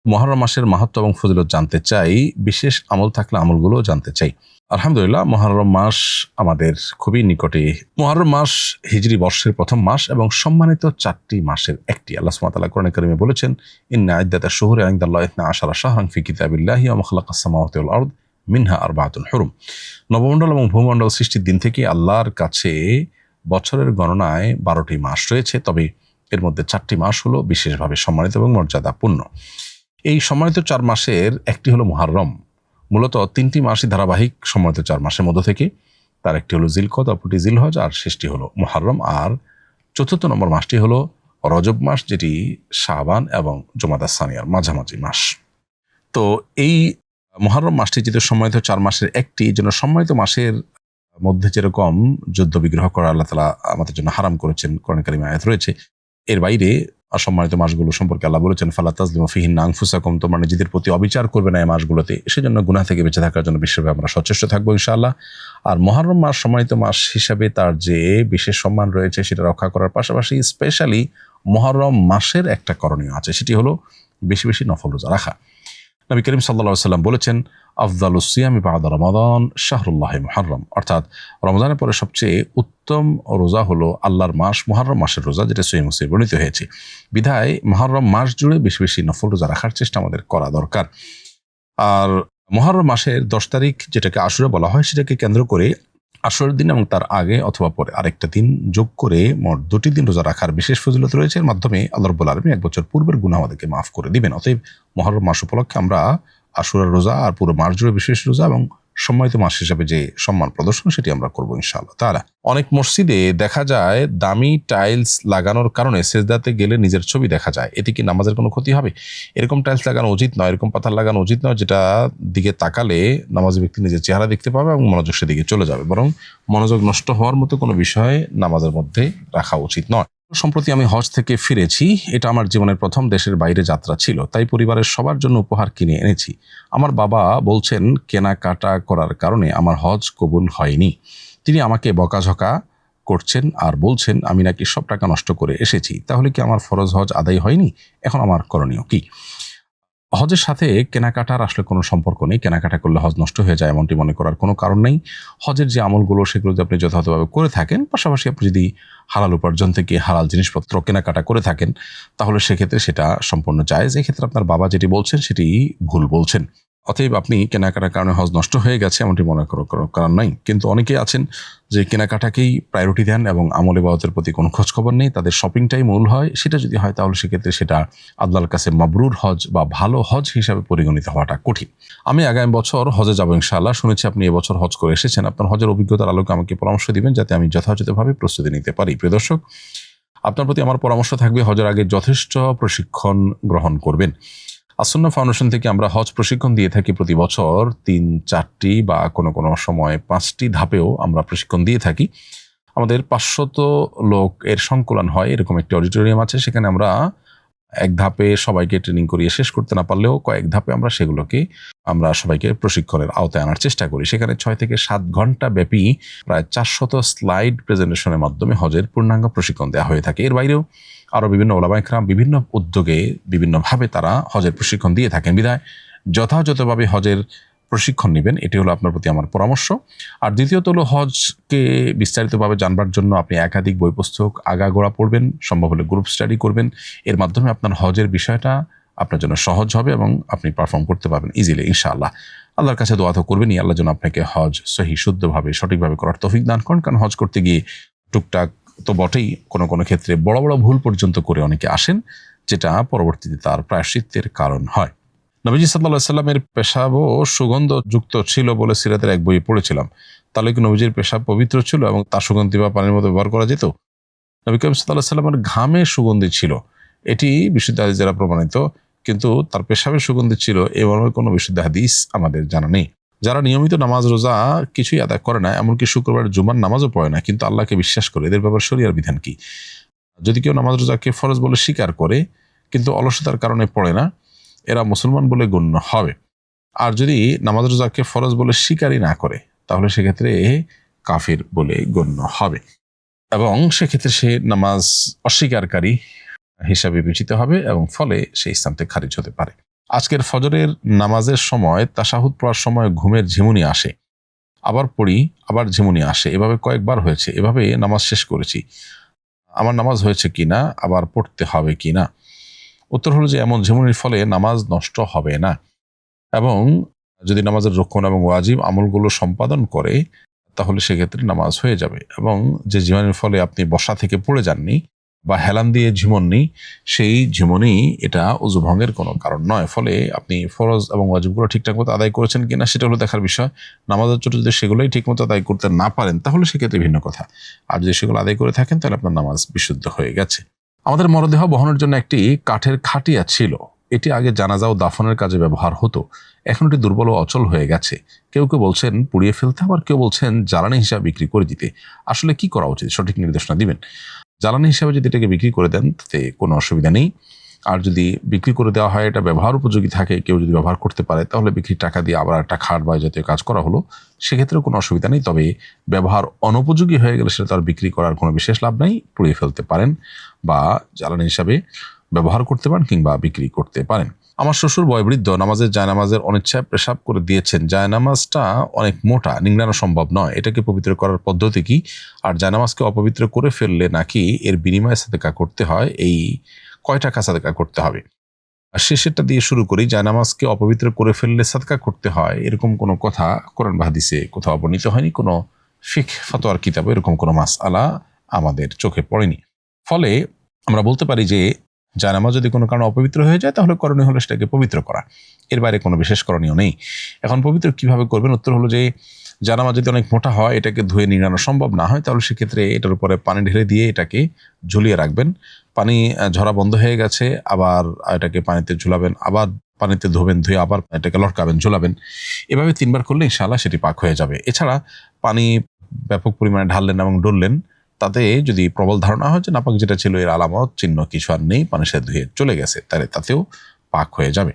মুহররম মাসের মাহাত্ম্য এবং ফজিলত জানতে চাই, বিশেষ আমল থাকলে আমলগুলো জানতে চাই। আলহামদুলিল্লাহ, মুহররম মাস আমাদের খুবই নিকটে। মুহররম মাস হিজরি বর্ষের প্রথম মাস এবং সম্মানিত 4টি মাসের একটি। আল্লাহ সুবহানাহু ওয়া তাআলা কোরআনে কারিমে বলেছেন, ইন্না ইদ্দাতাশ শুহুরি ইনদাল্লাহি 12 শাহরান ফি কিতাবিল্লাহি ওয়া মা খালাকাস সামাওয়াতি ওয়াল আরদ মিনহা আরবাআতুন হুরুম। নবমণ্ডল এবং ভূমণ্ডল সৃষ্টির দিন থেকে আল্লাহর কাছে বছরের গণনায় 12টি মাস রয়েছে, তবে এর মধ্যে 4টি মাস হলো বিশেষভাবে সম্মানিত এবং মর্যাদাপূর্ণ। এই সম্মানিত 4 মাসের একটি হলো মুহররম। মূলত 3টি মাসই ধারাবাহিক সম্মানিত 4 মাসের মধ্য থেকে। তার একটি হলো জিলকদ, অপরটি জিলহজ, আর শেষটি হলো মুহররম। আর 4র্থ নম্বর মাসটি হলো রজব মাস, যেটি শাবান এবং জুমাদা সানিয়ার মাঝামাঝি মাস। তো এই মুহররম মাসটি যেহেতু সম্মানিত 4 মাসের একটি, জন্য সম্মানিত মাসের মধ্যে যেরকম যুদ্ধ বিগ্রহ করা আল্লাহ তাআলা আমাদের জন্য হারাম করেছেন, কোরআন কারিমে আয়াত রয়েছে। এর বাইরে সম্মানিত মাসগুলো সম্পর্কে আল্লাহ বলেছেন, ফালা তাজলিমু ফিহিন্না আনফুসাকুম, তোমরা নিজেদের প্রতি অবিচার করবে না এই মাসগুলোতে। সেজন্য গুনাহ থেকে বেঁচে থাকার জন্য বিশেষভাবে আমরা সচেষ্ট থাকবো ইনশাআল্লাহ। আর মুহররম মাস সম্মানিত মাস হিসাবে তার যে বিশেষ সম্মান রয়েছে সেটা রক্ষা করার পাশাপাশি স্পেশালি মুহররম মাসের একটা করণীয় আছে, সেটি হলো বেশি বেশি নফল রোজা রাখা। নবী করিম সাল্লাল্লাহু আলাইহি ওয়াসাল্লাম বলেছেন, আফদালুস সিয়ামি বা'দা রমাদান শাহরুল্লাহি মুহররম, অর্থাৎ রমজানের পরে সবচেয়ে উত্তম রোজা হলো আল্লাহর মাস মুহররম মাসের রোজা, যেটা সহিহ মুসলিমে বর্ণিত হয়েছে। বিধায় মুহররম মাস জুড়ে বেশি বেশি নফল রোজা রাখার চেষ্টা আমাদের করা দরকার। আর মুহররম মাসের 10 তারিখ, যেটাকে আশুরা বলা হয়, সেটাকে কেন্দ্র করে আসরের দিন এবং তার আগে অথবা পরে আরেকটা দিন যোগ করে মোট 2টি দিন রোজা রাখার বিশেষ ফজিলত রয়েছে। এর মাধ্যমে আল্লাহ রাব্বুল আলামিন 1 বছর পূর্বের গুনাহ আমাদেরকে মাফ করে দিবেন। অতএব মুহররম মাস উপলক্ষে আমরা আশুরার রোজা আর পুরো মাস জুড়ে বিশেষ রোজা এবং সম্মানিত মাস হিসাবে যে সম্মান প্রদর্শন সেটি আমরা করবো ইনশাআল্লাহ তাআলা। অনেক মসজিদে দেখা যায় দামি টাইলস লাগানোর কারণে সেজদাতে গেলে নিজের ছবি দেখা যায়, এতে কি নামাজের কোনো ক্ষতি হবে? এরকম টাইলস লাগানো উচিত নয়, এরকম পাথর লাগানো উচিত নয় যেটা দিকে তাকালে নামাজি ব্যক্তি নিজের চেহারা দেখতে পাবে এবং মনোযোগ সেদিকে চলে যাবে। বরং মনোযোগ নষ্ট হওয়ার মতো কোনো বিষয় নামাজের মধ্যে রাখা উচিত নয়। সম্প্রতি আমি হজ থেকে ফিরেছি। এটা আমার জীবনের প্রথম দেশের বাইরে যাত্রা ছিল, তাই পরিবারের সবার জন্য উপহার কিনে এনেছি। আমার বাবা বলছেন কেনাকাটা করার কারণে আমার হজ কবুল হয়নি। তিনি আমাকে বকাঝকা করছেন আর বলছেন আমি নাকি সব টাকা নষ্ট করে এসেছি। তাহলে কি আমার ফরজ হজ আদায় হয়নি? এখন আমার করণীয় কি? হজের সাথে কেনাকাটার আসলে কোনো সম্পর্ক নেই। কেনাকাটা করলে হজ নষ্ট হয়ে যায় এমনটি মনে করার কোনো কারণ নেই। হজের যে আমলগুলো সেগুলো যদি আপনি যথাযথভাবে করে থাকেন, পাশাপাশি আপনি যদি হালাল উপার্জন থেকে হালাল জিনিসপত্র কেনাকাটা করে থাকেন, তাহলে সেক্ষেত্রে সেটা সম্পূর্ণ জায়েজ। এক্ষেত্রে আপনার বাবা যেটি বলছেন সেটি ভুল বলছেন। অতএব আপনি কেনাকাটার কারণে হজ নষ্ট হয়ে গেছে এমনটি মনে করার কোনো কারণ নাই। কিন্তু অনেকেই আছেন যে কেনাকাটাকেই প্রায়োরিটি দেন এবং আমল ইবাদতের প্রতি কোনো খোঁজখবর নেই, তাদের শপিংটাই মূল হয়। সেটা যদি হয় তাহলে সেক্ষেত্রে সেটা আল্লাহর কাছে মাবরুর হজ বা ভালো হজ হিসাবে পরিগণিত হওয়াটা কঠিন। আমি আগামী বছর হজে যাবো ইনশাআল্লাহ। শুনেছি আপনি এবছর হজ করে এসেছেন, আপনার হজের অভিজ্ঞতার আলোকে আমাকে পরামর্শ দিবেন যাতে আমি যথাযথভাবে প্রস্তুতি নিতে পারি। প্রিয় দর্শক, আপনার প্রতি আমার পরামর্শ থাকবে হজের আগে যথেষ্ট প্রশিক্ষণ গ্রহণ করবেন। আসন্না ফাউন্ডেশন থেকে আমরা হজ প্রশিক্ষণ দিয়ে থাকি প্রতি বছর 3-4টি বা কোনো কোনো সময় 5টি ধাপেও আমরা প্রশিক্ষণ দিয়ে থাকি। আমাদের 500 লোক এর সংকলন হয়, এরকম একটি অডিটোরিয়াম আছে। সেখানে আমরা এক ধাপে সবাইকে ট্রেনিং করিয়ে শেষ করতে না পারলেও কয়েক ধাপে আমরা সবাইকে প্রশিক্ষণের আওতায় আনার চেষ্টা করি। সেখানে 6 থেকে 7 ঘন্টা ব্যাপী প্রায় 400 স্লাইড প্রেজেন্টেশনের মাধ্যমে হজের পূর্ণাঙ্গ প্রশিক্ষণ দেওয়া হয়ে থাকে। এর বাইরেও আরও বিভিন্ন ওলামায়ে কেরাম বিভিন্ন উদ্যোগে বিভিন্নভাবে তারা হজের প্রশিক্ষণ দিয়ে থাকেন। বিধায় যথাযথভাবে হজের প্রশিক্ষণ নেবেন, এটি হলো আপনার প্রতি আমার পরামর্শ। আর দ্বিতীয়ত হলো হজকে বিস্তারিতভাবে জানবার জন্য আপনি একাধিক বই পুস্তক আগাগোড়া পড়বেন, সম্ভব হলে গ্রুপ স্টাডি করবেন। এর মাধ্যমে আপনার হজের বিষয়টা আপনার জন্য সহজ হবে এবং আপনি পারফর্ম করতে পারবেন ইজিলি ইনশাআল্লাহ। আল্লাহর কাছে দোয়া তো করবেনই, আল্লাহ যেন আপনাকে হজ সহি শুদ্ধভাবে সঠিকভাবে করার তৌফিক দান করেন। কারণ হজ করতে গিয়ে টুকটাক তো বটেই, কোনো কোনো ক্ষেত্রে বড় বড় ভুল পর্যন্ত করে অনেকে আসেন, যেটা পরবর্তীতে তার প্রায়শ্চিত্তের কারণ হয়। নবীজি সাল্লাল্লাহু আলাইহি সাল্লামের পেশাবও সুগন্ধযুক্ত ছিল বলে সিরাতের এক বইয়ে পড়েছিলাম। তাহলে কি নবীজির পেশাব পবিত্র ছিল এবং তার সুগন্ধি বা পানির মতো ব্যবহার করা যেত? নবী করিম সাল্লাল্লাহু আলাইহি সাল্লামের ঘামে সুগন্ধি ছিল, এটি বিশুদ্ধ হাদিস দ্বারা প্রমাণিত। কিন্তু তার পেশাবের সুগন্ধি ছিল এমন কোনো বিশুদ্ধ হাদিস আমাদের জানা নেই। যারা নিয়মিত নামাজ রোজা কিছুই আদায় করে না, এমনকি শুক্রবার জুমার নামাজও পড়ে না, কিন্তু আল্লাহকে বিশ্বাস করে, এদের ব্যাপারে শরিয়ার বিধান কি? যদি কেউ নামাজ রোজাকে ফরজ বলে স্বীকার করে কিন্তু অলসতার কারণে পড়ে না, এরা মুসলমান বলে গণ্য হবে। আর যদি নামাজ রোজাকে ফরজ বলে স্বীকারই না করে, তাহলে সেক্ষেত্রে কাফির বলে গণ্য হবে এবং সেক্ষেত্রে সে নামাজ অস্বীকারী হিসাবে বিবেচিত হবে এবং ফলে সে ইসলাম থেকে খারিজ হতে পারে। আজকের ফজরের নামাজের সময় তাশাহুদ পড়ার সময় ঘুমের ঝিমুনি আসে, আবার পড়ি আবার ঝিমুনি আসে, এভাবে কয়েকবার হয়েছে, এভাবে নামাজ শেষ করেছি, আমার নামাজ হয়েছে কিনা, আবার পড়তে হবে কিনা? উত্তর হলো যে এমন ঝিমুনির ফলে নামাজ নষ্ট হবে না, এবং যদি নামাজের রক্ষণ এবং ওয়াজিব আমলগুলো সম্পাদন করে তাহলে সেক্ষেত্রে নামাজ হয়ে যাবে। এবং যে ঝিমুনির ফলে আপনি বসা থেকে পড়ে যাননি বা হেলান দিয়ে ঝিমননি, সেই ঝিমনি এটা ওযু ভঙ্গের কোনো কারণ নয়। ফলে আপনি ফরজ এবং ওয়াজিবগুলো ঠিকঠাক মতো আদায় করেছেন কিনা সেটা হলো দেখার বিষয়। নামাজের জন্য যদি সেগুলোই ঠিকমতো আদায় করতে না পারেন তাহলে সেক্ষেত্রে ভিন্ন কথা। আর যদি সেগুলো আদায় করে থাকেন তাহলে আপনার নামাজ বিশুদ্ধ হয়ে গেছে। আমাদের মরদেহ বহনের জন্য একটি কাঠের খাটিয়া ছিল, এটি আগে জানাজা ও দাফনের কাজে ব্যবহার হতো, এখন এটি দুর্বল ও অচল হয়ে গেছে। কেউ কেউ বলছেন পুড়িয়ে ফেলতে, আবার কেউ বলছেন জ্বালানি হিসাবে বিক্রি করে দিতে। আসলে কি করা উচিত, সঠিক নির্দেশনা দিবেন। জ্বালানি হিসাবে যদি এটাকে বিক্রি করে দেন তাতে কোনো অসুবিধা নেই, আর যদি বিক্রি করে দেওয়া হয় এটা ব্যবহার উপযোগী থাকে, কেউ যদি ব্যবহার করতে পারে, তাহলে বিক্রির টাকা দিয়ে আবার একটা খাট বা জাতীয় কাজ করা হলো, সেক্ষেত্রেও কোনো অসুবিধা নেই। তবে ব্যবহার অনুপযোগী হয়ে গেলে সেটা তার বিক্রি করার কোনো বিশেষ লাভ নেই, পুড়িয়ে ফেলতে পারেন বা জ্বালানি হিসাবে ব্যবহার করতে পারেন কিংবা বিক্রি করতে পারেন। আমার শ্বশুর বয়োবৃদ্ধ, নামাজের জায়নামাজের অনিচ্ছায় পেশাব করে দিয়েছেন, জায়নামাজটা অনেক মোটা, নিংড়ানো সম্ভব নয়, এটাকে পবিত্র করার পদ্ধতি কি? আর জায়নামাজকে অপবিত্র করে ফেললে নাকি এর বিনিময়ে সাদেকা করতে হয়, এই কয় টাকা সাদেকা করতে হবে? আর শেষেরটা দিয়ে শুরু করি। জায়নামাজকে অপবিত্র করে ফেললে সাদকা করতে হয় এরকম কোনো কথা কোরআন বা হাদিসে কোথাও বর্ণিত হয়নি, কোনো ফিকহ ফাতোয়ার কিতাবে এরকম কোনো মাসআলা আমাদের চোখে পড়েনি। ফলে আমরা বলতে পারি যে জায়নামাজ যদি কোনো কারণে অপবিত্র হয়ে যায় তাহলে করণীয় হলো সেটাকে পবিত্র করা, এর বাইরে কোনো বিশেষ করণীয় নেই। এখন পবিত্র কিভাবে করবেন? উত্তর হলো যে জায়নামাজ যদি অনেক মোটা হয়, এটাকে ধুয়ে নিংড়ানো সম্ভব না হয়, তাহলে সেক্ষেত্রে এটার উপরে পানি ঢেলে দিয়ে এটাকে ঝুলিয়ে রাখবেন। পানি ঝরা বন্ধ হয়ে গেছে, আবার এটাকে পানিতে ঝুলাবেন, আবার পানিতে ধোবেন, ধুয়ে আবার এটাকে লটকাবেন, ঝুলাবেন। এভাবে 3 বার করলে ইনশাআল্লাহ সেটি পাক হয়ে যাবে। এছাড়া পানি ব্যাপক পরিমাণে ঢাললেন এবং ডললেন, তাতে যদি প্রবল ধারণা হয় যে নাপাক যেটা ছিল এর আলামত চিহ্ন কিছু আর নেই, পানির সাথে ধুয়ে চলে গেছে, তাহলে তাতেও পাক হয়ে যাবে।